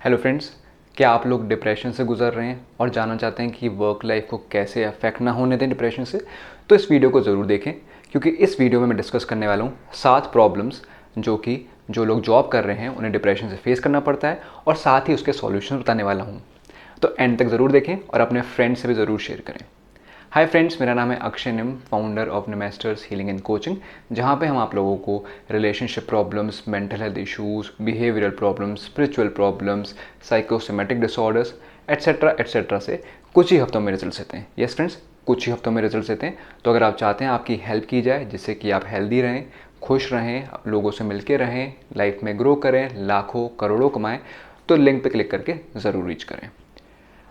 Hello friends, क्या आप लोग डिप्रेशन से गुजर रहे हैं और जानना चाहते हैं कि वर्क लाइफ को कैसे अफेक्ट ना होने दें डिप्रेशन से? तो इस वीडियो को ज़रूर देखें, क्योंकि इस वीडियो में मैं डिस्कस करने वाला हूँ 7 प्रॉब्लम्स जो लोग जॉब कर रहे हैं उन्हें डिप्रेशन से फेस करना पड़ता है, और साथ ही उसके सॉल्यूशन बताने वाला हूँ। तो एंड तक ज़रूर देखें और अपने फ्रेंड्स से भी ज़रूर शेयर करें। हाय फ्रेंड्स, मेरा नाम है Akshay Nim, founder of Nimesters healing and coaching, जहाँ पे हम आप लोगों को relationship problems, mental health issues, behavioural problems, spiritual problems, psychosomatic disorders etcetera etcetera से कुछ ही हफ्तों में रिजल्ट्स देते हैं। यस फ्रेंड्स, कुछ ही हफ्तों में रिजल्ट्स देते हैं। तो अगर आप चाहते हैं आपकी हेल्प की जाए जिससे कि आप हेल्दी रहें, खुश रहें, लोगों से मिलके रहें, लाइफ में ग्रो करें, लाखों करोड़ों कमाएं, तो लिंक पे क्लिक करके ज़रूर रीच करें।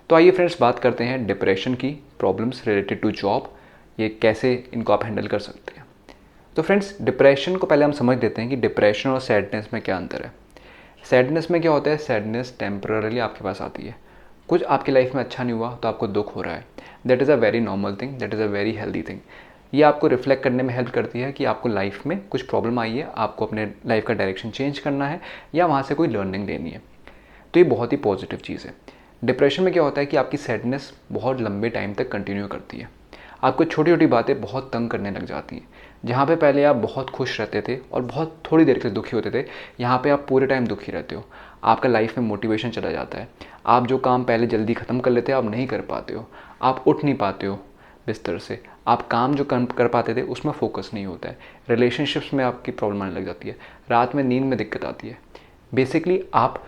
तो आइए फ्रेंड्स, बात करते हैं डिप्रेशन की प्रॉब्लम्स रिलेटेड टू जॉब, ये कैसे इनको आप हैंडल कर सकते हैं। तो फ्रेंड्स, डिप्रेशन को पहले हम समझ लेते हैं कि डिप्रेशन और सैडनेस में क्या अंतर है। सैडनेस में क्या होता है? सैडनेस टेम्पररी आपके पास आती है। कुछ आपकी लाइफ में अच्छा नहीं हुआ तो आपको दुख हो रहा है। That is a very normal thing, that is a very healthy thing. ये आपको रिफ्लेक्ट करने में हेल्प करती है कि आपको लाइफ में कुछ प्रॉब्लम आई है, आपको अपने लाइफ का डायरेक्शन चेंज करना है या वहाँ से कोई लर्निंग लेनी है। तो ये बहुत ही पॉजिटिव चीज़ है। डिप्रेशन में क्या होता है कि आपकी सैडनेस बहुत लंबे टाइम तक कंटिन्यू करती है। आपको छोटी छोटी बातें बहुत तंग करने लग जाती हैं। जहाँ पे पहले आप बहुत खुश रहते थे और बहुत थोड़ी देर के लिए दुखी होते थे, यहाँ पे आप पूरे टाइम दुखी रहते हो। आपका लाइफ में मोटिवेशन चला जाता है। आप जो काम पहले जल्दी ख़त्म कर लेते हो, आप नहीं कर पाते हो। आप उठ नहीं पाते हो बिस्तर से। आप काम जो कम कर पाते थे उसमें फोकस नहीं होता है। रिलेशनशिप्स में आपकी प्रॉब्लम आने लग जाती है। रात में नींद में दिक्कत आती है। बेसिकली आप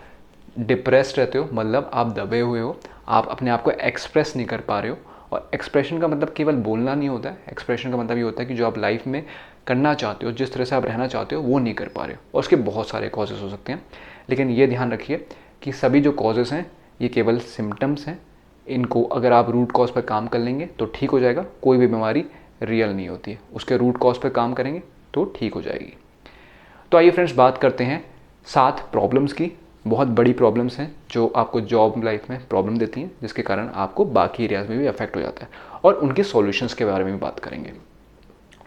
डिप्रेस्ड रहते हो, मतलब आप दबे हुए हो, आप अपने आप को एक्सप्रेस नहीं कर पा रहे हो। और एक्सप्रेशन का मतलब केवल बोलना नहीं होता है। एक्सप्रेशन का मतलब ये होता है कि जो आप लाइफ में करना चाहते हो, जिस तरह से आप रहना चाहते हो, वो नहीं कर पा रहे हो। और उसके बहुत सारे कॉजेज़ हो सकते हैं, लेकिन ये ध्यान रखिए कि सभी जो कॉजेज़ हैं ये केवल सिम्टम्स हैं। इनको अगर आप रूट कॉज पर काम कर लेंगे तो ठीक हो जाएगा। कोई भी बीमारी रियल नहीं होती है, उसके रूट कॉज पर काम करेंगे तो ठीक हो जाएगी। तो आइए फ्रेंड्स, बात करते हैं 7 प्रॉब्लम्स की। बहुत बड़ी प्रॉब्लम्स हैं जो आपको जॉब लाइफ में प्रॉब्लम देती हैं, जिसके कारण आपको बाकी एरियाज़ में भी अफेक्ट हो जाता है, और उनके सॉल्यूशंस के बारे में भी बात करेंगे।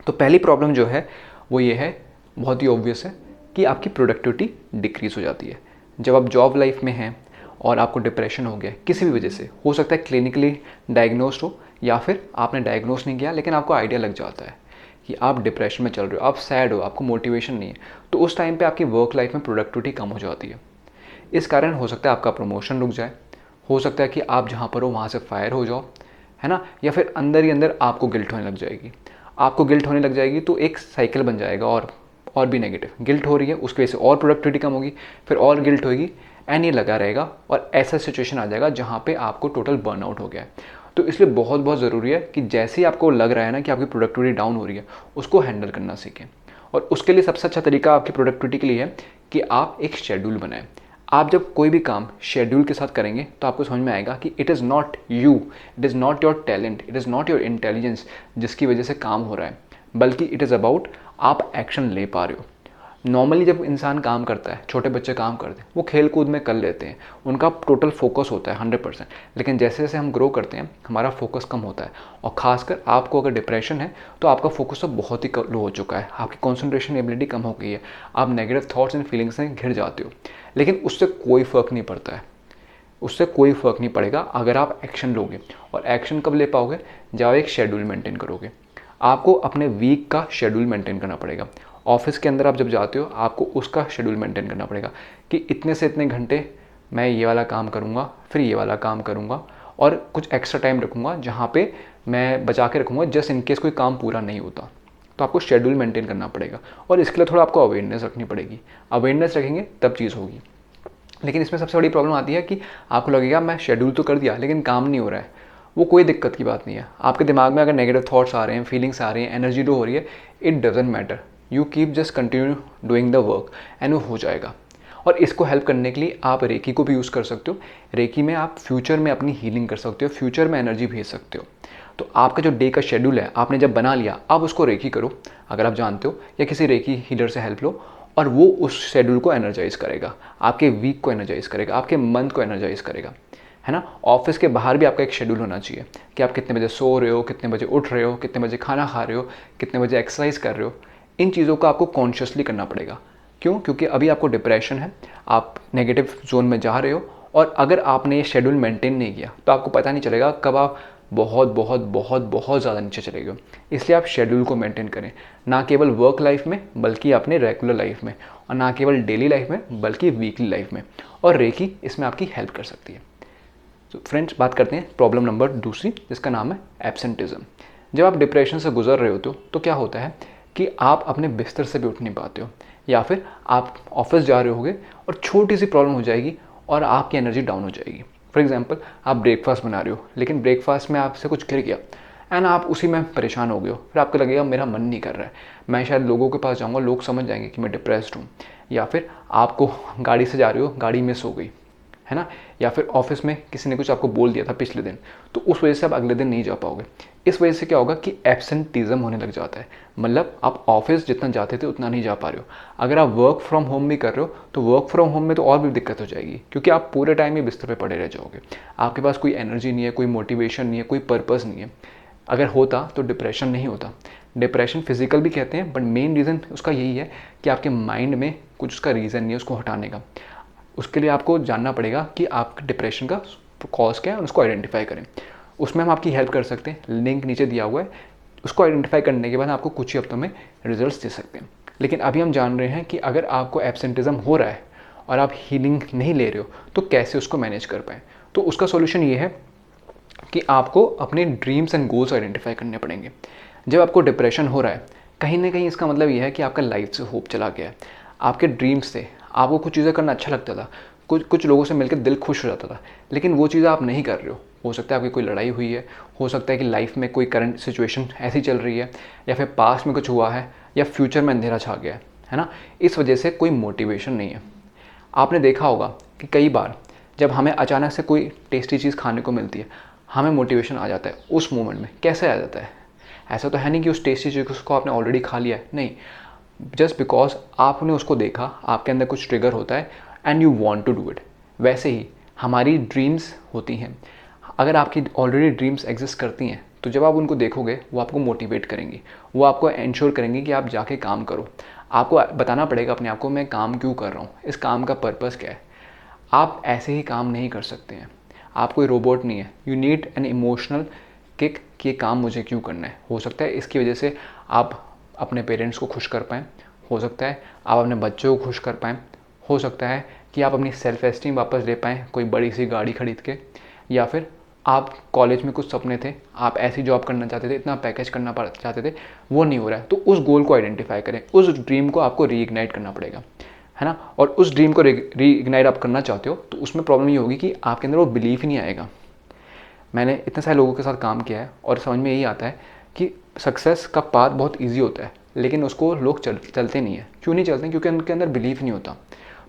तो पहली प्रॉब्लम जो है वो ये है, बहुत ही ऑब्वियस है, कि आपकी प्रोडक्टिविटी डिक्रीज़ हो जाती है। जब आप जॉब लाइफ में हैं और आपको डिप्रेशन हो गया किसी भी वजह से, हो सकता है क्लिनिकली डायग्नोस्ड हो या फिर आपने डायग्नोस नहीं किया लेकिन आपको आइडिया लग जाता है कि आप डिप्रेशन में चल रहे हो, आप सैड हो, आपको मोटिवेशन नहीं है, तो उस टाइम पे आपकी वर्क लाइफ में प्रोडक्टिविटी कम हो जाती है। इस कारण हो सकता है आपका प्रमोशन रुक जाए, हो सकता है कि आप जहाँ पर हो वहाँ से फायर हो जाओ, है ना, या फिर अंदर ही अंदर आपको गिल्ट होने लग जाएगी। आपको गिल्ट होने लग जाएगी तो एक साइकिल बन जाएगा, और भी नेगेटिव। गिल्ट हो रही है, उसकी वजह से और प्रोडक्टिविटी कम होगी, फिर और गिल्ट होगी, एंड ये लगा रहेगा, और ऐसा सिचुएशन आ जाएगा जहाँ पे आपको टोटल बर्नआउट हो गया है। तो इसलिए बहुत बहुत ज़रूरी है कि जैसे ही आपको लग रहा है ना कि आपकी प्रोडक्टिविटी डाउन हो रही है, उसको हैंडल करना सीखें। और उसके लिए सबसे अच्छा तरीका आपकी प्रोडक्टिविटी के लिए है कि आप एक शेड्यूल बनाएं। आप जब कोई भी काम शेड्यूल के साथ करेंगे तो आपको समझ में आएगा कि it is not you, it is not your talent, it is not your intelligence जिसकी वजह से काम हो रहा है, बल्कि इट इज़ अबाउट आप एक्शन ले पा रहे हो। नॉर्मली जब इंसान काम करता है, छोटे बच्चे काम करते हैं, वो खेल कूद में कर लेते हैं, उनका टोटल फोकस होता है 100%। लेकिन जैसे जैसे हम ग्रो करते हैं हमारा फोकस कम होता है, और ख़ासकर आपको अगर डिप्रेशन है तो आपका फोकस तो बहुत ही लो हो चुका है, आपकी कॉन्सेंट्रेशन एबिलिटी कम हो गई है, आप नेगेटिव थॉट्स एंड फीलिंग्स में घिर जाते हो। लेकिन उससे कोई फ़र्क नहीं पड़ता है, उससे कोई फ़र्क नहीं पड़ेगा अगर आप एक्शन लोगे। और एक्शन कब ले पाओगे? जब आप एक शेड्यूल मेंटेन करोगे। आपको अपने वीक का शेड्यूल मेंटेन करना पड़ेगा। ऑफिस के अंदर आप जब जाते हो आपको उसका शेड्यूल मेंटेन करना पड़ेगा कि इतने से इतने घंटे मैं ये वाला काम करूँगा, फिर ये वाला काम करूँगा, और कुछ एक्स्ट्रा टाइम रखूँगा जहाँ पे मैं बचा के रखूँगा जस्ट इन केस कोई काम पूरा नहीं होता। तो आपको शेड्यूल मेंटेन करना पड़ेगा, और इसके लिए थोड़ा आपको अवेयरनेस रखनी पड़ेगी। अवेयरनेस रखेंगे तब चीज़ होगी। लेकिन इसमें सबसे बड़ी प्रॉब्लम आती है कि आपको लगेगा मैं शेड्यूल तो कर दिया लेकिन काम नहीं हो रहा है। वो कोई दिक्कत की बात नहीं है। आपके दिमाग में अगर नेगेटिव थॉट्स आ रहे हैं, फीलिंग्स आ रही हैं, एनर्जी लो हो रही है, it doesn't matter. You keep just continue doing the work and वो हो जाएगा। और इसको हेल्प करने के लिए आप रेकी को भी यूज़ कर सकते हो। रेकी में आप फ्यूचर में अपनी हीलिंग कर सकते हो, फ्यूचर में एनर्जी भेज सकते हो। तो आपका जो डे का शेड्यूल है आपने जब बना लिया, अब उसको रेकी करो अगर आप जानते हो, या किसी रेकी हीलर से हेल्प लो, और वो उस शेड्यूल को एनर्जाइज करेगा, आपके वीक को एनर्जाइज करेगा, आपके मंथ को एनर्जाइज करेगा, है ना। ऑफिस के बाहर भी आपका एक शेड्यूल होना चाहिए कि आप कितने बजे सो रहे हो, कितने बजे उठ रहे हो, कितने बजे खाना खा रहे हो, कितने बजे एक्सरसाइज कर रहे हो। इन चीज़ों को आपको कॉन्शियसली करना पड़ेगा। क्यों? क्योंकि अभी आपको डिप्रेशन है, आप नेगेटिव जोन में जा रहे हो, और अगर आपने ये शेड्यूल मेंटेन नहीं किया तो आपको पता नहीं चलेगा कब आप बहुत बहुत बहुत बहुत ज़्यादा नीचे चले गए। इसलिए आप शेड्यूल को मेंटेन करें, ना केवल वर्क लाइफ में बल्कि अपने रेगुलर लाइफ में, और ना केवल डेली लाइफ में बल्कि वीकली लाइफ में। और रेकी इसमें आपकी हेल्प कर सकती है। तो फ्रेंड्स, बात करते हैं प्रॉब्लम नंबर दूसरी, जिसका नाम है एब्सेंटिज्म। जब आप डिप्रेशन से गुजर रहे होते हो तो क्या होता है कि आप अपने बिस्तर से भी उठ नहीं पाते हो, या फिर आप ऑफिस जा रहे होगे और छोटी सी प्रॉब्लम हो जाएगी और आपकी एनर्जी डाउन हो जाएगी। फॉर एग्जांपल, आप ब्रेकफास्ट बना रहे हो लेकिन ब्रेकफास्ट में आपसे कुछ गिर गया एंड आप उसी में परेशान हो गए हो। फिर आपको लगेगा मेरा मन नहीं कर रहा है, मैं शायद लोगों के पास जाऊँगा, लोग समझ जाएंगे कि मैं डिप्रेस्ड हूँ। या फिर आपको गाड़ी से जा रहे हो, गाड़ी मिस हो गई है ना, या फिर ऑफिस में किसी ने कुछ आपको बोल दिया था पिछले दिन, तो उस वजह से आप अगले दिन नहीं जा पाओगे। इस वजह से क्या होगा कि एब्सेंटिज्म होने लग जाता है, मतलब आप ऑफिस जितना जाते थे उतना नहीं जा पा रहे हो। अगर आप वर्क फ्रॉम होम भी कर रहे हो तो वर्क फ्रॉम होम में तो और भी दिक्कत हो जाएगी, क्योंकि आप पूरे टाइम ही बिस्तर पे पड़े रह जाओगे। आपके पास कोई एनर्जी नहीं है, कोई मोटिवेशन नहीं है, कोई पर्पस नहीं है। अगर होता तो डिप्रेशन नहीं होता। डिप्रेशन फिजिकल भी कहते हैं, बट मेन रीज़न उसका यही है कि आपके माइंड में कुछ उसका रीज़न नहीं है उसको हटाने का। उसके लिए आपको जानना पड़ेगा कि आप डिप्रेशन का कॉज क्या है और उसको आइडेंटिफाई करें। उसमें हम आपकी हेल्प कर सकते हैं, लिंक नीचे दिया हुआ है। उसको आइडेंटिफाई करने के बाद आपको कुछ ही हफ्तों में रिजल्ट्स दे सकते हैं। लेकिन अभी हम जान रहे हैं कि अगर आपको एब्सेंटिज्म हो रहा है और आप हीलिंग नहीं ले रहे हो तो कैसे उसको मैनेज कर पाएँ। तो उसका सोल्यूशन ये है कि आपको अपने ड्रीम्स एंड गोल्स आइडेंटिफाई करने पड़ेंगे। जब आपको डिप्रेशन हो रहा है, कहीं ना कहीं इसका मतलब ये है कि आपका लाइफ से होप चला गया है। आपके ड्रीम्स थे, आपको कुछ चीज़ें करना अच्छा लगता था, कुछ लोगों से मिलकर दिल खुश हो जाता था, लेकिन वो चीज़ें आप नहीं कर रहे हो सकता है आपकी कोई लड़ाई हुई है, हो सकता है कि लाइफ में कोई करंट सिचुएशन ऐसी चल रही है, या फिर पास्ट में कुछ हुआ है, या फ्यूचर में अंधेरा छा गया है ना। इस वजह से कोई मोटिवेशन नहीं है। आपने देखा होगा कि कई बार जब हमें अचानक से कोई टेस्टी चीज़ खाने को मिलती है, हमें मोटिवेशन आ जाता है उस मोमेंट में। कैसे आ जाता है? ऐसा तो है नहीं कि उस टेस्टी चीज़ को आपने ऑलरेडी खा लिया है, नहीं, जस्ट बिकॉज आपने उसको देखा, आपके अंदर कुछ ट्रिगर होता है and you want to do it. वैसे ही हमारी ड्रीम्स होती हैं। अगर आपकी ऑलरेडी ड्रीम्स एग्जिस्ट करती हैं तो जब आप उनको देखोगे वो आपको मोटिवेट करेंगी, वो आपको इंश्योर करेंगी कि आप जाके काम करो। आपको बताना पड़ेगा अपने आप को मैं काम क्यों कर रहा हूँ, इस काम का पर्पस क्या है। आप ऐसे ही काम नहीं कर सकते हैं, आप कोई रोबोट नहीं है। You need an emotional kick कि ये काम मुझे क्यों करना है। हो सकता है इसकी वजह से आप अपने पेरेंट्स को खुश कर पाएँ, हो सकता है आप अपने बच्चों को खुश कर पाएँ, हो सकता है कि आप अपनी सेल्फ एस्टीम वापस ले पाएँ कोई बड़ी सी गाड़ी खरीद के, या फिर आप कॉलेज में कुछ सपने थे, आप ऐसी जॉब करना चाहते थे, इतना पैकेज करना चाहते थे, वो नहीं हो रहा है। तो उस गोल को आइडेंटिफाई करें, उस ड्रीम को आपको रीइग्नाइट करना पड़ेगा, है ना। और उस ड्रीम को रीइग्नाइट आप करना चाहते हो तो उसमें प्रॉब्लम ये होगी कि आपके अंदर वो बिलीफ ही नहीं आएगा। मैंने इतने सारे लोगों के साथ काम किया है और समझ में यही आता है कि सक्सेस का पाथ बहुत ईजी होता है, लेकिन उसको लोग चलते नहीं है। क्यों नहीं चलते? क्योंकि उनके अंदर बिलीफ नहीं होता।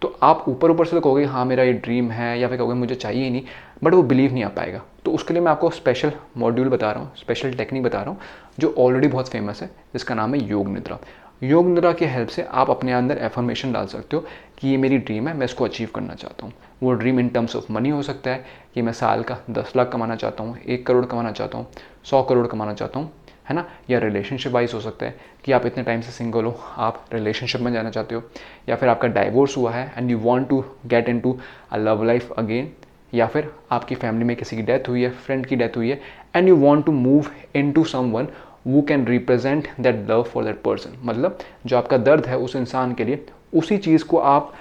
तो आप ऊपर से तो कहोगे हाँ मेरा ये ड्रीम है, या फिर कहोगे मुझे चाहिए ही नहीं, बट वो बिलीव नहीं आ पाएगा। तो उसके लिए मैं आपको स्पेशल मॉड्यूल बता रहा हूँ, स्पेशल टेक्निक बता रहा हूँ जो ऑलरेडी बहुत फेमस है, जिसका नाम है योग निद्रा। योग निद्रा की हेल्प से आप अपने अंदर एफर्मेशन डाल सकते हो कि ये मेरी ड्रीम है, मैं इसको अचीव करना चाहता हूँ। वो dream in terms of money हो सकता है कि मैं साल का 10 लाख कमाना चाहता हूँ, 1 करोड़ कमाना चाहता हूँ, 100 करोड़ कमाना चाहता हूँ, है ना। या रिलेशनशिप वाइज हो सकता है कि आप इतने टाइम से सिंगल हो, आप रिलेशनशिप में जाना चाहते हो, या फिर आपका डाइवोर्स हुआ है and you want to get into a love life again, या फिर आपकी फैमिली में किसी की डेथ हुई है, फ्रेंड की डेथ हुई है and you want to move into someone who can represent that love for that person। मतलब जो आपका दर्द है उस इंसान के लिए, उसी चीज़ को आप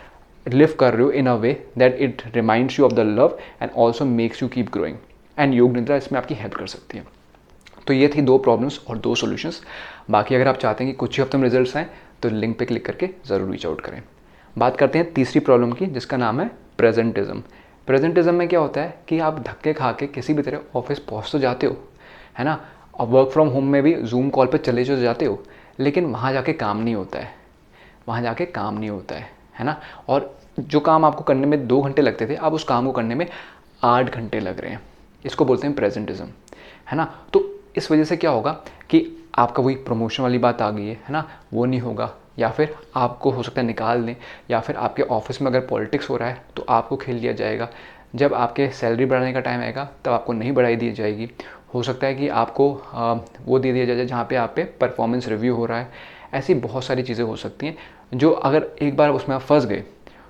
लिव कर रहे हो in a way that it reminds you of the love and also makes you keep growing. And yoga nidra इसमें आपकी हेल्प कर सकती है। तो ये थी 2 प्रॉब्लम्स और 2 सॉल्यूशंस। बाकी अगर आप चाहते हैं कि कुछ ही हफ्ते में रिजल्ट्स आएँ तो लिंक पे क्लिक करके ज़रूर रीच आउट करें। बात करते हैं तीसरी प्रॉब्लम की, जिसका नाम है प्रेजेंटिज्म। प्रेजेंटिज्म में क्या होता है कि आप धक्के खा के किसी भी तरह ऑफिस पहुँच तो जाते हो, है ना, और वर्क फ्रॉम होम में भी जूम कॉल पे चले जो जाते हो, लेकिन वहाँ जाके काम नहीं होता है, वहाँ जाके काम नहीं होता है ना। और जो काम आपको करने में 2 घंटे लगते थे, अब उस काम को करने में 8 घंटे लग रहे हैं। इसको बोलते हैं प्रेजेंटिज्म, है ना। तो इस वजह से क्या होगा कि आपका वही प्रमोशन वाली बात आ गई है ना, वो नहीं होगा, या फिर आपको हो सकता है निकाल दें, या फिर आपके ऑफिस में अगर पॉलिटिक्स हो रहा है तो आपको खेल लिया जाएगा। जब आपके सैलरी बढ़ाने का टाइम आएगा तब आपको नहीं बढ़ाई दी जाएगी। हो सकता है कि आपको वो दे दिया जाए जहाँ पे आप पे परफॉर्मेंस रिव्यू हो रहा है। ऐसी बहुत सारी चीज़ें हो सकती हैं जो अगर एक बार उसमें आप फंस गए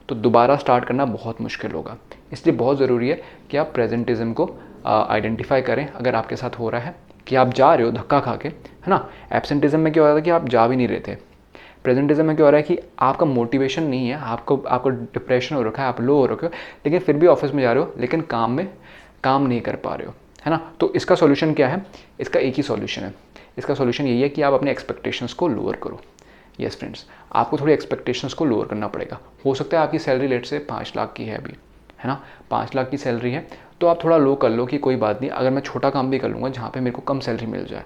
तो दोबारा स्टार्ट करना बहुत मुश्किल होगा। इसलिए बहुत ज़रूरी है कि आप प्रेजेंटिज्म को आइडेंटिफाई करें अगर आपके साथ हो रहा है कि आप जा रहे हो धक्का खा के, है ना। एब्सेंटिज्म में क्या हो रहा था कि आप जा भी नहीं रहे थे। प्रेजेंटिज्म में क्या हो रहा है कि आपका मोटिवेशन नहीं है, आपको डिप्रेशन हो रखा है, आप लो हो रखे हो, लेकिन फिर भी ऑफिस में जा रहे हो, लेकिन काम नहीं कर पा रहे हो, है ना। तो इसका सॉल्यूशन क्या है? इसका एक ही सॉल्यूशन है। इसका सॉल्यूशन यही है कि आप अपने एक्सपेक्टेशंस को लोअर करो। यस फ्रेंड्स, आपको थोड़ी एक्सपेक्टेशंस को लोअर करना पड़ेगा। हो सकता है आपकी सैलरी लेट से 5 लाख की है अभी, है ना, 5 लाख की सैलरी है, तो आप थोड़ा लो कर लो कि कोई बात नहीं, अगर मैं छोटा काम भी कर लूँगा जहाँ पे मेरे को कम सैलरी मिल जाए,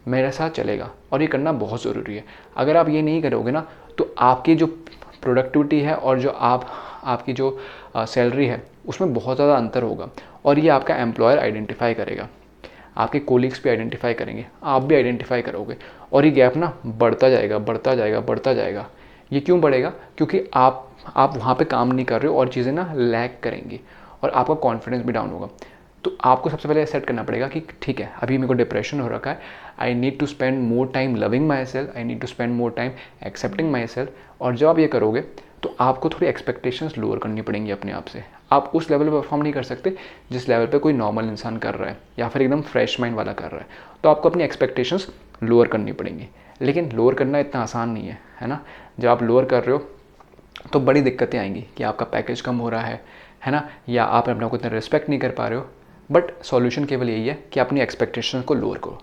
मेरे साथ चलेगा। और ये करना बहुत ज़रूरी है। अगर आप ये नहीं करोगे ना, तो आपकी जो प्रोडक्टिविटी है और जो आपकी जो सैलरी है उसमें बहुत ज़्यादा अंतर होगा, और ये आपका एम्प्लॉयर आइडेंटिफाई करेगा, आपके कोलीग्स भी आइडेंटिफाई करेंगे, आप भी आइडेंटिफाई करोगे, और ये गैप ना बढ़ता जाएगा, बढ़ता जाएगा, बढ़ता जाएगा। ये क्यों बढ़ेगा? क्योंकि आप वहाँ पे काम नहीं कर रहे हो और चीज़ें ना लैग करेंगी, और आपका कॉन्फिडेंस भी डाउन होगा। तो आपको सबसे पहले सेट करना पड़ेगा कि ठीक है, अभी मेरे को डिप्रेशन हो रखा है, I need to spend more time loving myself, I need to spend more time accepting myself. और जब आप ये करोगे तो आपको थोड़ी एक्सपेक्टेशंस लोअर करनी पड़ेंगी अपने आप से। आप उस लेवल पर परफॉर्म नहीं कर सकते जिस लेवल पे कोई नॉर्मल इंसान कर रहा है, या फिर एकदम फ्रेश माइंड वाला कर रहा है। तो आपको अपनी एक्सपेक्टेशंस लोअर करनी पड़ेंगी, लेकिन लोअर करना इतना आसान नहीं है ना। जब आप लोअर कर रहे हो तो बड़ी दिक्कतें आएंगी कि आपका पैकेज कम हो रहा है ना, या आप अपने को इतना रिस्पेक्ट नहीं कर पा रहे हो। बट सॉल्यूशन केवल यही है कि अपनी एक्सपेक्टेशंस को लोअर करो।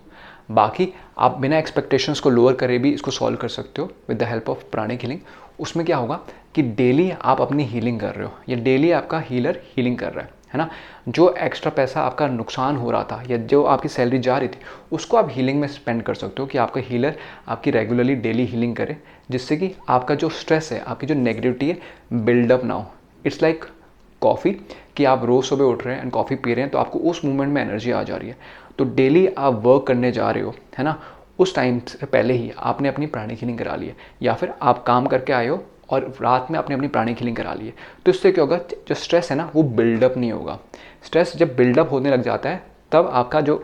बाकी आप बिना एक्सपेक्टेशंस को लोअर करे भी इसको सॉल्व कर सकते हो with the help of pranic healing. उसमें क्या होगा कि डेली आप अपनी हीलिंग कर रहे हो, या डेली आपका हीलर हीलिंग कर रहा है ना। जो एक्स्ट्रा पैसा आपका नुकसान हो रहा था या जो आपकी सैलरी जा रही थी, उसको आप हीलिंग में स्पेंड कर सकते हो कि आपका हीलर आपकी रेगुलरली डेली हीलिंग करे, जिससे कि आपका जो स्ट्रेस है, आपकी जो नेगेटिविटी है, बिल्डअप ना हो। इट्स लाइक कॉफ़ी, कि आप रोज़ सुबह उठ रहे हैं एंड कॉफ़ी पी रहे हैं, तो आपको उस मोमेंट में एनर्जी आ जा रही है। तो डेली आप वर्क करने जा रहे हो, है ना, उस टाइम से पहले ही आपने अपनी प्राणिक हीलिंग करा ली है, या फिर आप काम करके आए हो और रात में आपने अपनी प्राणिक हीलिंग करा ली है। तो इससे क्या होगा, जो स्ट्रेस है ना वो बिल्डअप नहीं होगा। स्ट्रेस जब बिल्डअप होने लग जाता है, तब आपका जो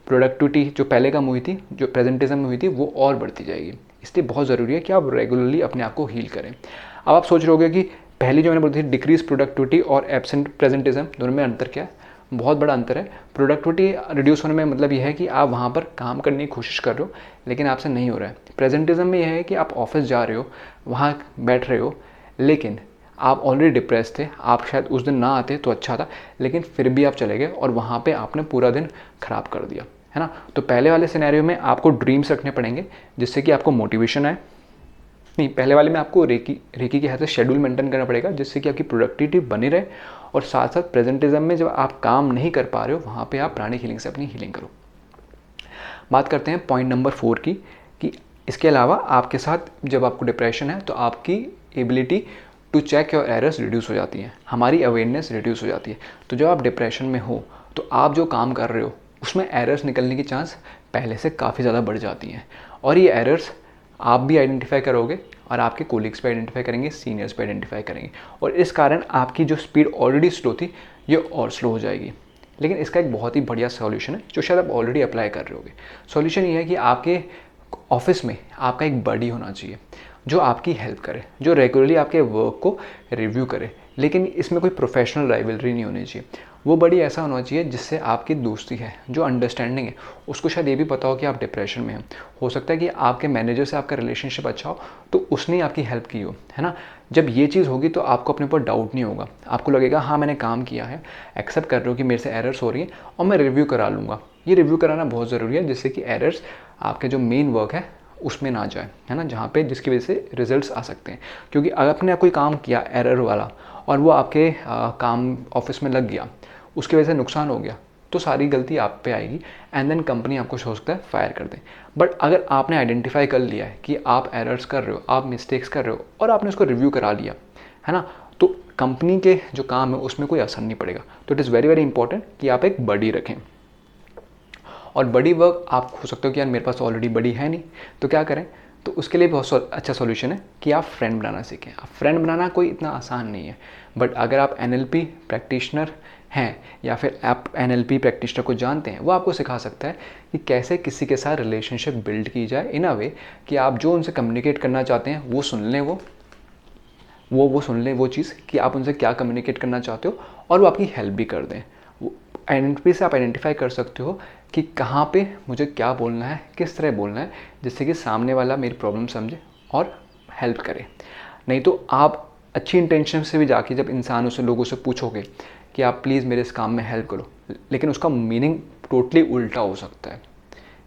प्रोडक्टिविटी जो पहले कम हुई थी, जो प्रेजेंटेशन में हुई थी, वो और बढ़ती जाएगी। इसलिए बहुत ज़रूरी है कि आप रेगुलरली अपने आप को हील करें। अब आप सोच रहे होगे कि पहली जो मैंने बोली थी डिक्रीज प्रोडक्टिविटी और एब्सेंट प्रेजेंटिज्म, दोनों में अंतर क्या है? बहुत बड़ा अंतर है। प्रोडक्टिविटी रिड्यूस होने में मतलब यह है कि आप वहाँ पर काम करने की कोशिश कर रहे हो, लेकिन आपसे नहीं हो रहा है। प्रेजेंटिज्म में यह है कि आप ऑफिस जा रहे हो, वहाँ बैठ रहे हो, लेकिन आप ऑलरेडी डिप्रेस थे, आप शायद उस दिन ना आते तो अच्छा था, लेकिन फिर भी आप चले गए और वहाँ पे आपने पूरा दिन ख़राब कर दिया, है ना। तो पहले वाले सिनेरियो में आपको ड्रीम्स रखने पड़ेंगे जिससे कि आपको मोटिवेशन आए। नहीं, पहले वाले में आपको रेकी के हाथ से शेड्यूल मेंटेन करना पड़ेगा, जिससे कि आपकी प्रोडक्टिविटी बनी रहे, और साथ साथ प्रेजेंटिज्म में जब आप काम नहीं कर पा रहे हो, वहाँ पे आप प्राणिक हीलिंग से अपनी हीलिंग करो। बात करते हैं पॉइंट नंबर 4 की, कि इसके अलावा आपके साथ जब आपको डिप्रेशन है तो आपकी ability to check your errors reduce हो जाती है, हमारी अवेयरनेस रिड्यूस हो जाती है। तो जब आप डिप्रेशन में हो तो आप जो काम कर रहे हो उसमें एरर्स निकलने की चांस पहले से काफ़ी ज़्यादा बढ़ जाती हैं, और ये एरर्स आप भी आइडेंटिफाई करोगे और आपके कोलिग्स भी आइडेंटिफाई करेंगे, सीनियर्स भी आइडेंटिफाई करेंगे, और इस कारण आपकी जो स्पीड ऑलरेडी स्लो थी ये और स्लो हो जाएगी। लेकिन इसका एक बहुत ही बढ़िया सॉल्यूशन है जो शायद आप ऑलरेडी अप्लाई कर रहे होगे। सॉल्यूशन ये है कि आपके ऑफिस में आपका एक बडी होना चाहिए जो आपकी हेल्प करे, जो रेगुलरली आपके वर्क को रिव्यू करे, लेकिन इसमें कोई प्रोफेशनल राइवलरी नहीं होनी चाहिए। वो बड़ी ऐसा होना चाहिए जिससे आपकी दोस्ती है, जो अंडरस्टैंडिंग है, उसको शायद ये भी पता हो कि आप डिप्रेशन में हो सकता है कि आपके मैनेजर से आपका रिलेशनशिप अच्छा हो तो उसने आपकी हेल्प की हो, है ना। जब ये चीज़ होगी तो आपको अपने ऊपर डाउट नहीं होगा, आपको लगेगा हाँ मैंने काम किया है, एक्सेप्ट कर रहे हो कि मेरे से एरर्स हो रही हैं और मैं रिव्यू करा लूँगा। ये रिव्यू कराना बहुत ज़रूरी है जिससे कि एरर्स आपके जो मेन वर्क है उसमें ना जाए, है ना, जहाँ पे जिसकी वजह से रिजल्ट्स आ सकते हैं। क्योंकि अगर आपने कोई काम किया एरर वाला और वो आपके काम ऑफिस में लग गया, उसकी वजह से नुकसान हो गया, तो सारी गलती आप पे आएगी एंड देन कंपनी आपको हो सकता है फायर कर दे। बट अगर आपने आइडेंटिफाई कर लिया है कि आप एरर्स कर रहे हो, आप मिस्टेक्स कर रहे हो और आपने उसको रिव्यू करा लिया, है ना, तो कंपनी के जो काम है उसमें कोई असर नहीं पड़ेगा। तो it is very very important कि आप एक बडी रखें। और बडी वर्क आप हो सकते हो कि यार मेरे पास ऑलरेडी बडी है नहीं, तो क्या करें, तो उसके लिए बहुत अच्छा सॉल्यूशन है कि आप फ्रेंड बनाना सीखें। आप फ्रेंड बनाना कोई इतना आसान नहीं है, बट अगर आप NLP प्रैक्टिशनर हैं या फिर आप NLP प्रैक्टिशनर को जानते हैं, वो आपको सिखा सकता है कि कैसे किसी के साथ रिलेशनशिप बिल्ड की जाए इन अ वे कि आप जो उनसे कम्युनिकेट करना चाहते हैं वो सुन लें वो, वो सुन लें वो चीज़ कि आप उनसे क्या कम्युनिकेट करना चाहते हो और वो आपकी हेल्प भी कर दें। एनएलपी से आप आइडेंटिफाई कर सकते हो कि कहाँ पे मुझे क्या बोलना है, किस तरह बोलना है, जिससे कि सामने वाला मेरी प्रॉब्लम समझे और हेल्प करे। नहीं तो आप अच्छी इंटेंशन से भी जाके जब इंसानों से, लोगों से पूछोगे कि आप प्लीज़ मेरे इस काम में हेल्प करो, लेकिन उसका मीनिंग टोटली उल्टा हो सकता है।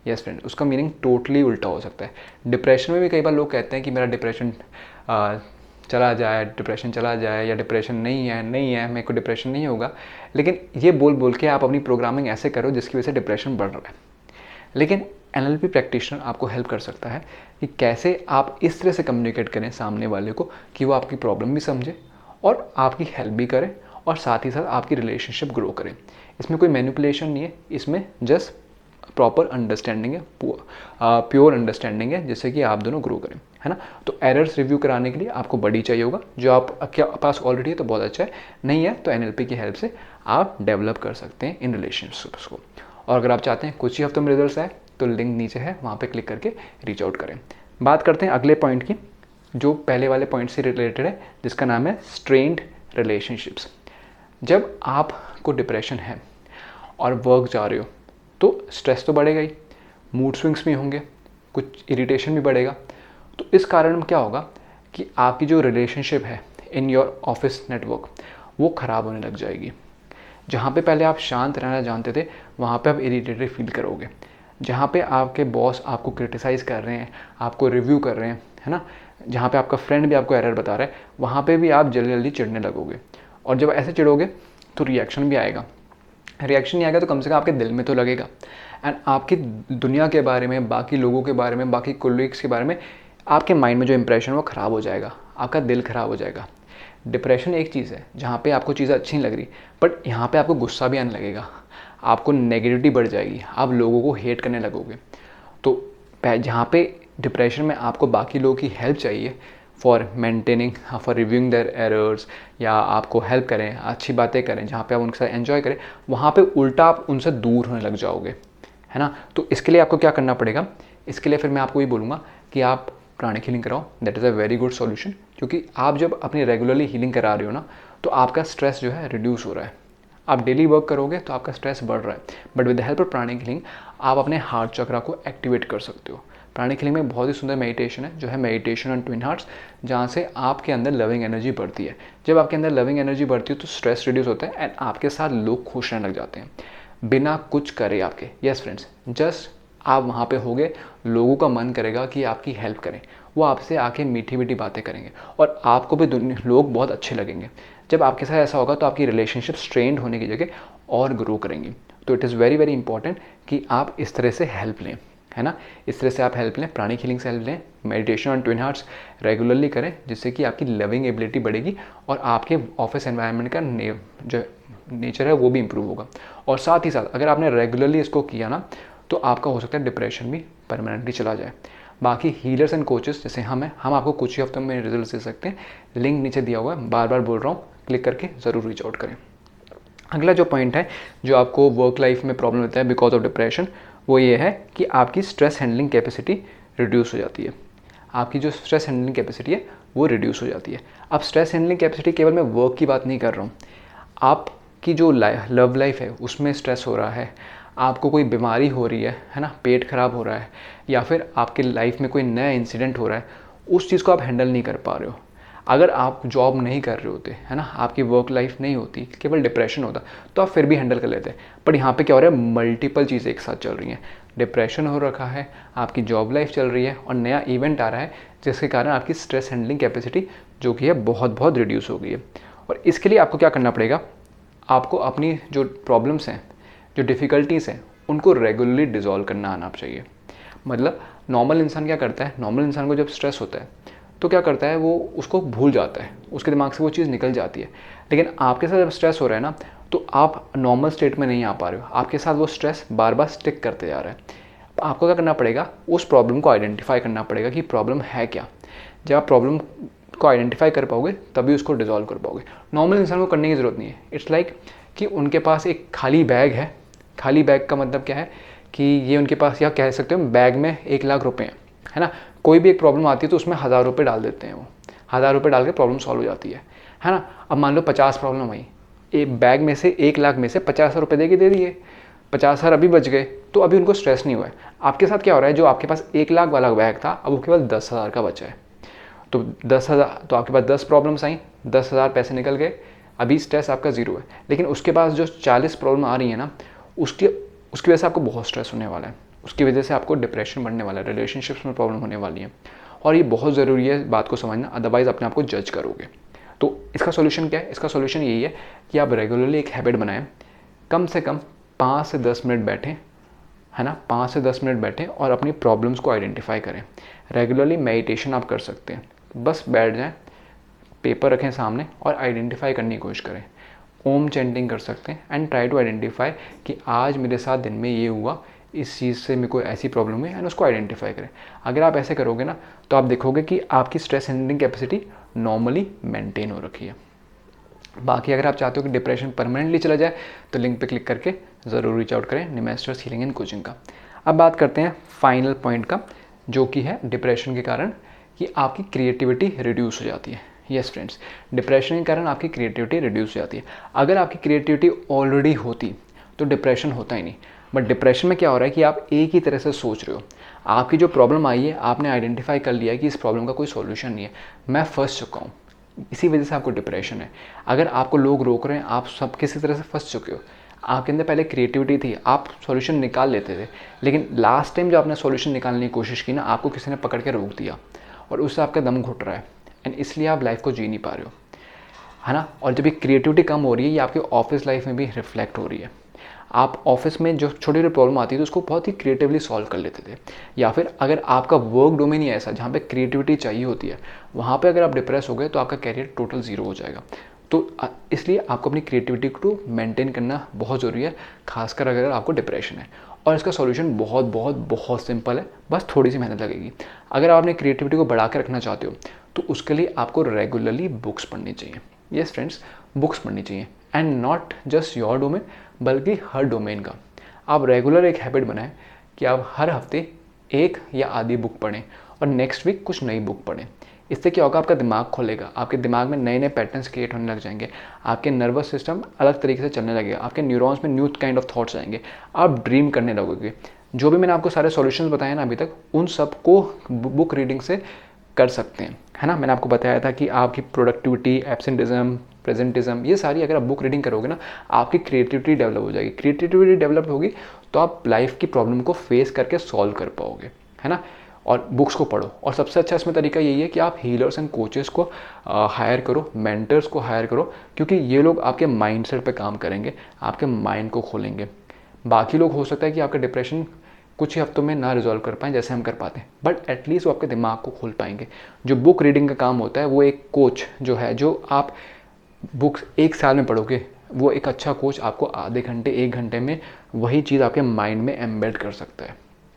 यस फ्रेंड, उसका मीनिंग टोटली उल्टा हो सकता है। डिप्रेशन में भी कई बार लोग कहते हैं कि मेरा डिप्रेशन चला जाए, डिप्रेशन चला जाए, या डिप्रेशन नहीं है, मेरे को डिप्रेशन नहीं होगा। लेकिन ये बोल बोल के आप अपनी प्रोग्रामिंग ऐसे करो जिसकी वजह से डिप्रेशन बढ़ रहा है। लेकिन एनएलपी प्रैक्टिशनर आपको हेल्प कर सकता है कि कैसे आप इस तरह से कम्युनिकेट करें सामने वाले को कि वो आपकी प्रॉब्लम भी समझे और आपकी हेल्प भी करे और साथ ही साथ आपकी रिलेशनशिप ग्रो करें। इसमें कोई मैनिपुलेशन नहीं है, इसमें जस्ट प्रॉपर अंडरस्टैंडिंग है, प्योर अंडरस्टैंडिंग है, जिससे कि आप दोनों ग्रो करें, है ना। तो एरर्स रिव्यू कराने के लिए आपको बडी चाहिए होगा, जो आपके पास ऑलरेडी है तो बहुत अच्छा है, नहीं है तो एनएलपी की हेल्प से आप डेवलप कर सकते हैं इन रिलेशनशिप्स को। और अगर आप चाहते हैं कुछ ही हफ्तों में रिजल्ट्स आए तो लिंक नीचे है, वहाँ पे क्लिक करके रीच आउट करें। बात करते हैं अगले पॉइंट की, जो पहले वाले पॉइंट से रिलेटेड है, जिसका नाम है स्ट्रेन्ड रिलेशनशिप्स। जब आपको डिप्रेशन है और वर्क जा रहे हो तो स्ट्रेस तो बढ़ेगा ही, मूड स्विंग्स भी होंगे, कुछ इरिटेशन भी बढ़ेगा। तो इस कारण क्या होगा कि आपकी जो रिलेशनशिप है इन योर ऑफिस नेटवर्क वो ख़राब होने लग जाएगी। जहाँ पे पहले आप शांत रहना जानते थे, वहाँ पे आप इरिटेटेड फील करोगे। जहाँ पे आपके बॉस आपको क्रिटिसाइज़ कर रहे हैं, आपको रिव्यू कर रहे हैं, है ना, जहाँ पे आपका फ्रेंड भी आपको एरर बता रहा है, वहाँ पे भी आप जल्दी जल्दी चिढ़ने लगोगे। और जब ऐसे चिढ़ोगे तो रिएक्शन भी आएगा। रिएक्शन नहीं आएगा तो कम से कम आपके दिल में तो लगेगा, एंड आपकी दुनिया के बारे में, बाकी लोगों के बारे में, बाकी कोलीग्स के बारे में आपके माइंड में जो इंप्रेशन वो ख़राब हो जाएगा, आपका दिल ख़राब हो जाएगा। डिप्रेशन एक चीज़ है जहाँ पे आपको चीज़ें अच्छी नहीं लग रही, बट यहाँ पे आपको गुस्सा भी आने लगेगा, आपको नेगेटिविटी बढ़ जाएगी, आप लोगों को हेट करने लगोगे। तो जहाँ पे डिप्रेशन में आपको बाकी लोगों की हेल्प चाहिए for maintaining, for reviewing their errors, या आपको हेल्प करें, अच्छी बातें करें, जहाँ पे आप उनके साथ एंजॉय करें, वहाँ पे उल्टा आप उनसे दूर होने लग जाओगे, है ना। तो इसके लिए आपको क्या करना पड़ेगा, इसके लिए फिर मैं आपको ये बोलूँगा कि आप प्राणिक हीलिंग कराओ। That is a very good solution, क्योंकि आप जब अपनी रेगुलरली हीलिंग करा रहे हो ना, तो आपका स्ट्रेस जो है रिड्यूस हो रहा है। आप डेली वर्क करोगे तो आपका स्ट्रेस बढ़ रहा है, but with the help of pranic healing आप अपने हार्ट चक्रा को एक्टिवेट कर सकते हो। प्राणिक हीलिंग में बहुत ही सुंदर मेडिटेशन है, जो है मेडिटेशन ऑन ट्विन हार्ट्स, जहाँ से आपके अंदर लविंग एनर्जी बढ़ती है। जब आपके अंदर लविंग एनर्जी बढ़ती है तो स्ट्रेस रिड्यूस होता है एंड आपके साथ लोग खुश रहने लग जाते हैं बिना कुछ करे आपके। यस फ्रेंड्स, जस्ट आप वहाँ पे होगे, लोगों का मन करेगा कि आपकी हेल्प करें, वो आपसे आके मीठी मीठी बातें करेंगे और आपको भी लोग बहुत अच्छे लगेंगे। जब आपके साथ ऐसा होगा तो आपकी रिलेशनशिप स्ट्रेंड होने की जगह और ग्रो करेंगी। तो it is very very important कि आप इस तरह से हेल्प लें, है ना। इस तरह से आप हेल्प लें, प्राणिक हीलिंग से हेल्प लें, meditation on twin hearts regularly करें, जिससे कि आपकी लविंग एबिलिटी बढ़ेगी और आपके ऑफिस एनवायरनमेंट का जो नेचर है वो भी इम्प्रूव होगा। और साथ ही साथ अगर आपने रेगुलरली इसको किया ना, तो आपका हो सकता है डिप्रेशन भी परमानेंटली चला जाए। बाकी हीलर्स एंड कोचेस जैसे हम आपको कुछ ही हफ्तों में रिजल्ट दे सकते हैं। लिंक नीचे दिया हुआ है, बार बार बोल रहा हूँ, क्लिक करके ज़रूर रीच आउट करें। अगला जो पॉइंट है जो आपको वर्क लाइफ में प्रॉब्लम होता है बिकॉज ऑफ डिप्रेशन, वो ये है कि आपकी स्ट्रेस हैंडलिंग कैपेसिटी रिड्यूस हो जाती है। आपकी जो स्ट्रेस हैंडलिंग कैपेसिटी है वो रिड्यूस हो जाती है। अब स्ट्रेस हैंडलिंग कैपेसिटी केवल मैं वर्क की बात नहीं कर रहा हूँ, आपकी जो लव लाइफ है उसमें स्ट्रेस हो रहा है, आपको कोई बीमारी हो रही है ना, पेट खराब हो रहा है, या फिर आपके लाइफ में कोई नया इंसिडेंट हो रहा है, उस चीज़ को आप हैंडल नहीं कर पा रहे हो। अगर आप जॉब नहीं कर रहे होते, है ना, आपकी वर्क लाइफ नहीं होती, केवल डिप्रेशन होता, तो आप फिर भी हैंडल कर लेते। पर यहाँ पे क्या हो रहा है, मल्टीपल चीज़ें एक साथ चल रही हैं। डिप्रेशन हो रखा है, आपकी जॉब लाइफ चल रही है और नया इवेंट आ रहा है, जिसके कारण आपकी स्ट्रेस हैंडलिंग कैपेसिटी जो कि है बहुत बहुत रिड्यूस हो गई है। और इसके लिए आपको क्या करना पड़ेगा, आपको अपनी जो प्रॉब्लम्स हैं, जो डिफ़िकल्टीज़ हैं, उनको रेगुलरली डिज़ोल्व करना आना चाहिए। मतलब नॉर्मल इंसान क्या करता है, नॉर्मल इंसान को जब स्ट्रेस होता है तो क्या करता है, वो उसको भूल जाता है, उसके दिमाग से वो चीज़ निकल जाती है। लेकिन आपके साथ जब स्ट्रेस हो रहा है ना, तो आप नॉर्मल स्टेट में नहीं आ पा रहे हो, आपके साथ वो स्ट्रेस बार बार स्टिक करते जा रहा है। आपको क्या करना पड़ेगा, उस प्रॉब्लम को आइडेंटिफाई करना पड़ेगा कि प्रॉब्लम है क्या। जब आप प्रॉब्लम को आइडेंटिफाई कर पाओगे तभी उसको डिज़ोल्व कर पाओगे। नॉर्मल इंसान को करने की ज़रूरत नहीं है। इट्स लाइक कि उनके पास एक खाली बैग है। खाली बैग का मतलब क्या है कि ये उनके पास, या कह सकते हो बैग में 1 लाख रुपए हैं, है ना। कोई भी एक प्रॉब्लम आती है तो उसमें 1000 रुपये डाल देते हैं वो, 1000 रुपये डाल के प्रॉब्लम सॉल्व हो जाती है ना। अब मान लो 50 प्रॉब्लम आई, एक बैग में से 1 लाख में से 50,000 रुपये दे के दे दिए, 50,000 अभी बच गए, तो अभी उनको स्ट्रेस नहीं हुआ है। आपके साथ क्या हो रहा है, जो आपके पास 1 लाख वाला बैग था अब वो केवल 10,000 का बचा है। तो 10,000, तो आपके पास 10 प्रॉब्लम्स आई, 10,000 पैसे निकल गए, अभी स्ट्रेस आपका ज़ीरो है। लेकिन उसके पास जो 40 प्रॉब्लम आ रही है ना, उसकी वजह से आपको बहुत स्ट्रेस होने वाला है, उसकी वजह से आपको डिप्रेशन बढ़ने वाला है, रिलेशनशिप्स में प्रॉब्लम होने वाली है। और ये बहुत ज़रूरी है बात को समझना, अदरवाइज़ अपने आप को जज करोगे। तो इसका सॉल्यूशन क्या है? इसका सॉल्यूशन यही है कि आप रेगुलरली एक हैबिट बनाएं, कम से कम 5 से 10 मिनट बैठें, है ना, 5 से 10 मिनट बैठें और अपनी प्रॉब्लम्स को आइडेंटिफाई करें। रेगुलरली मेडिटेशन आप कर सकते हैं, बस बैठ जाएं, पेपर रखें सामने और आइडेंटिफाई करने की कोशिश करें। ओम चैंटिंग कर सकते हैं एंड ट्राई टू आइडेंटिफाई कि आज मेरे साथ दिन में ये हुआ, इस चीज़ से मेरे को ऐसी प्रॉब्लम है, एंड उसको आइडेंटिफाई करें। अगर आप ऐसे करोगे ना तो आप देखोगे कि आपकी stress handling capacity normally maintain हो रखी है। बाकी अगर आप चाहते हो कि डिप्रेशन परमानेंटली चला जाए तो लिंक पे क्लिक करके ज़रूर रीच आउट करें निमेस्टर्स हीलिंग एंड कोचिंग का। अब बात करते हैं फाइनल पॉइंट का, जो कि है डिप्रेशन के कारण कि आपकी क्रिएटिविटी रिड्यूस हो जाती है। यस फ्रेंड्स, डिप्रेशन के कारण आपकी क्रिएटिविटी रिड्यूस हो जाती है। अगर आपकी क्रिएटिविटी ऑलरेडी होती तो डिप्रेशन होता ही नहीं। बट डिप्रेशन में क्या हो रहा है कि आप एक ही तरह से सोच रहे हो। आपकी जो प्रॉब्लम आई है आपने आइडेंटिफाई कर लिया है कि इस प्रॉब्लम का कोई सॉल्यूशन नहीं है, मैं फंस चुका हूँ, इसी वजह से आपको डिप्रेशन है। अगर आपको लोग रोक रहे हैं, आप सब किसी तरह से फंस चुके हो। आपके अंदर पहले क्रिएटिविटी थी, आप सॉल्यूशन निकाल लेते थे, लेकिन लास्ट टाइम जब आपने सॉल्यूशन निकालने की कोशिश की ना, आपको किसी ने पकड़ के रोक दिया और उससे आपका दम घुट रहा है, एंड इसलिए आप लाइफ को जी नहीं पा रहे हो, है ना। और जब ये क्रिएटिविटी कम हो रही है, ये आपके ऑफिस लाइफ में भी रिफ्लेक्ट हो रही है। आप ऑफिस में जो छोटी छोटी प्रॉब्लम आती है तो उसको बहुत ही क्रिएटिवली सॉल्व कर लेते थे। या फिर अगर आपका वर्क डोमेन ही ऐसा जहाँ पे क्रिएटिविटी चाहिए होती है, वहाँ पे अगर आप डिप्रेस हो गए तो आपका कैरियर टोटल ज़ीरो हो जाएगा। तो इसलिए आपको अपनी क्रिएटिविटी को मेंटेन करना बहुत ज़रूरी है, खासकर अगर आपको डिप्रेशन है। और इसका सॉल्यूशन बहुत बहुत बहुत सिंपल है, बस थोड़ी सी मेहनत लगेगी। अगर आप अपनी क्रिएटिविटी को बढ़ा कर रखना चाहते हो तो उसके लिए आपको रेगुलरली बुक्स पढ़नी चाहिए। यस फ्रेंड्स, बुक्स पढ़नी चाहिए, and not just your domain बल्कि हर डोमेन का। आप रेगुलर एक हैबिट बनाएं कि आप हर हफ्ते एक या आधी बुक पढ़ें और नेक्स्ट वीक कुछ नई बुक पढ़ें। इससे क्या होगा, आपका दिमाग खोलेगा, आपके दिमाग में नए नए पैटर्न्स क्रिएट होने लग जाएंगे, आपके नर्वस सिस्टम अलग तरीके से चलने लगेगा, आपके न्यूरॉन्स में न्यू काइंड ऑफ थॉट्स आएंगे, आप ड्रीम करने लगोगे। जो भी मैंने आपको सारे सॉल्यूशंस बताए ना अभी तक, उन सबको बुक रीडिंग से कर सकते हैं, है ना। मैंने आपको बताया था कि आपकी प्रोडक्टिविटी, एब्सेंटिज्म, प्रेजेंटिज्म, ये सारी अगर आप बुक रीडिंग करोगे ना, आपकी क्रिएटिविटी डेवलप हो जाएगी। क्रिएटिविटी डेवलप होगी तो आप लाइफ की प्रॉब्लम को फेस करके सॉल्व कर पाओगे, है ना। और बुक्स को पढ़ो, और सबसे अच्छा इसमें तरीका यही है कि आप हीलर्स एंड कोचेस को हायर करो, मेंटर्स को हायर करो, क्योंकि ये लोग आपके माइंडसेट पे काम करेंगे, आपके माइंड को खोलेंगे। बाकी लोग हो सकता है कि आपका डिप्रेशन कुछ ही हफ्तों में ना रिजॉल्व कर पाएँ जैसे हम कर पाते हैं, बट एटलीस्ट वो आपके दिमाग को खोल पाएंगे। जो बुक रीडिंग का काम होता है, वो एक कोच जो है, जो आप बुक्स 1 साल में पढ़ोगे, वो एक अच्छा कोच आपको आधे घंटे 1 घंटे में वही चीज़ आपके माइंड में एम्बेड कर सकता है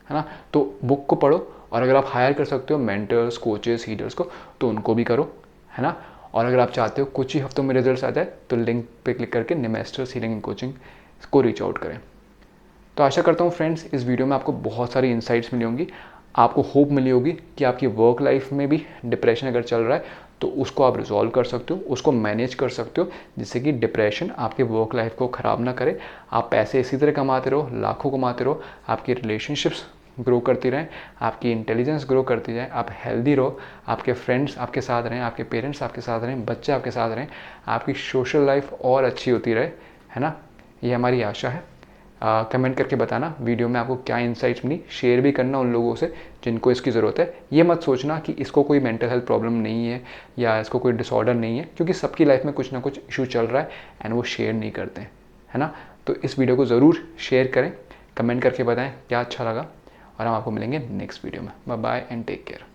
ना। तो बुक को पढ़ो, और अगर आप हायर कर सकते हो मेंटर्स, कोचेस, हीलर्स को, तो उनको भी करो, है ना। और अगर आप चाहते हो कुछ ही हफ्तों में रिजल्ट्स आ जाए तो लिंक पे क्लिक करके निमेस्टर्स हीलिंग एंड कोचिंग को रीच आउट करें। तो आशा करता हूँ फ्रेंड्स, इस वीडियो में आपको बहुत सारी इंसाइट्स मिली होंगी, आपको होप मिली होगी कि आपकी वर्क लाइफ में भी डिप्रेशन अगर चल रहा है तो उसको आप रिजॉल्व कर सकते हो, उसको मैनेज कर सकते हो, जिससे कि डिप्रेशन आपके वर्क लाइफ को ख़राब ना करे। आप पैसे इसी तरह कमाते रहो, लाखों कमाते रहो, आपकी रिलेशनशिप्स ग्रो करती रहें, आपकी इंटेलिजेंस ग्रो करती जाए, आप हेल्दी रहो, आपके फ्रेंड्स आपके साथ रहें, आपके पेरेंट्स आपके साथ रहें, बच्चे आपके साथ रहें, आपकी सोशल लाइफ और अच्छी होती रहे, है ना। ये हमारी आशा है। कमेंट करके बताना वीडियो में आपको क्या इंसाइट्स मिली, शेयर भी करना उन लोगों से जिनको इसकी ज़रूरत है। ये मत सोचना कि इसको कोई मेंटल हेल्थ प्रॉब्लम नहीं है या इसको कोई डिसऑर्डर नहीं है, क्योंकि सबकी लाइफ में कुछ ना कुछ इशू चल रहा है एंड वो शेयर नहीं करते हैं, है ना। तो इस वीडियो को ज़रूर शेयर करें, कमेंट करके बताएं क्या अच्छा लगा, और हम आपको मिलेंगे नेक्स्ट वीडियो में। Bye bye and take care.